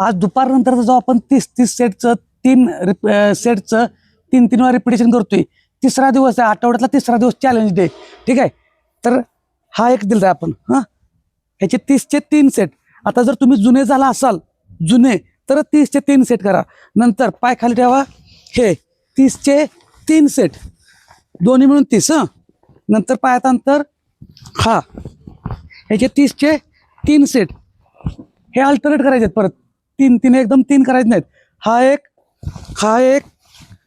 आज दुपारनंतर जो आपण 30 सेटचं 3 सेटचं 3 वेळा रिपिटेशन करतोय, तिसरा दिवस आहे, आठवड्यातला तिसरा दिवस चॅलेंज डे, ठीक आहे. तर हा एक दिला आपण, हां ह्याचे 30चे 3 सेट. आता जर तुम्ही जुने झाला असाल जुने, तर 30चे 3 सेट करा. नंतर पाय खाली ठेवा, हे 30चे 3 सेट, दोन्ही मिळून 30. नंतर पायात अंतर, हा ह्याचे 30चे 3 सेट. हे अल्टरनेट करायचे आहेत, परत 3 एकदम 3 करायचे नाहीत. हा एक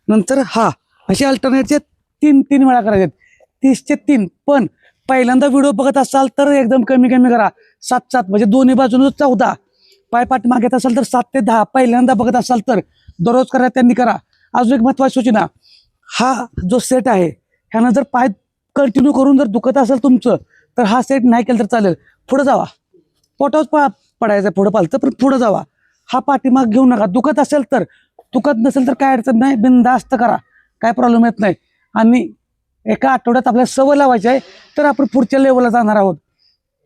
नंतर हा, असे अल्टरनेटचे 3 वेळा करायचे आहेत, 30चे 3. पण पहिल्यांदा व्हिडिओ बघत असाल तर एकदम कमी करा, 7 म्हणजे दोन्ही बाजून 14. पाय पाठी मागत असाल तर 7 ते 10. पहिल्यांदा बघत असाल तर दररोज करा, त्यांनी करा. अजून एक महत्वाची सूचना, हा जो सेट आहे ह्यानं जर पाय कंटिन्यू करून जर दुखत असेल तुमचं, तर हा सेट नाही केलं तर चालेल. पुढे जावा, पोटावर पडायचं पुढं पालतं, पण पुढं जावा. हा पाठीमाग घेऊ नका. दुखत असेल तर, दुखत नसेल तर काय अडचण नाही, बिनधास्त करा, काय प्रॉब्लेम येत नाही. आणि एका आठवड्यात आपल्याला सवय लावायची आहे, तर आपण पुढच्या लेवलला जाणार आहोत.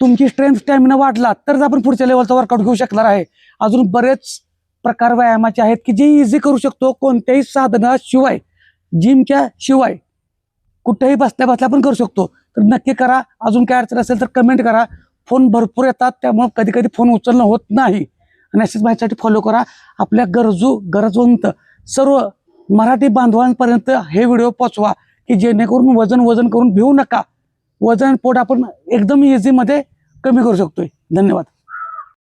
तुमची स्ट्रेंथ स्टॅमिना वाढला तरच आपण पुढच्या लेवलचा वर्कआउट घेऊ शकणार आहे. अजून बरेच प्रकार व्यायामाचे आहेत की जे इझी करू शकतो, कोणत्याही साधनाशिवाय, जिमच्या शिवाय, कुठेही बसल्या बसल्या पण करू शकतो. तर नक्की करा. अजून काय अडचण असेल तर कमेंट करा. फोन भरपूर येतात, त्यामुळे कधी कधी फोन उचलणं होत नाही. आणि अशीच माहितीसाठी फॉलो करा. आपल्या गरजवंत सर्व मराठी बांधवांपर्यंत हे व्हिडिओ पोचवा, की जेणेकरून वजन करून भिवू नका. वजन पोट आपण एकदम इझीमध्ये कमी करू शकतोय. धन्यवाद.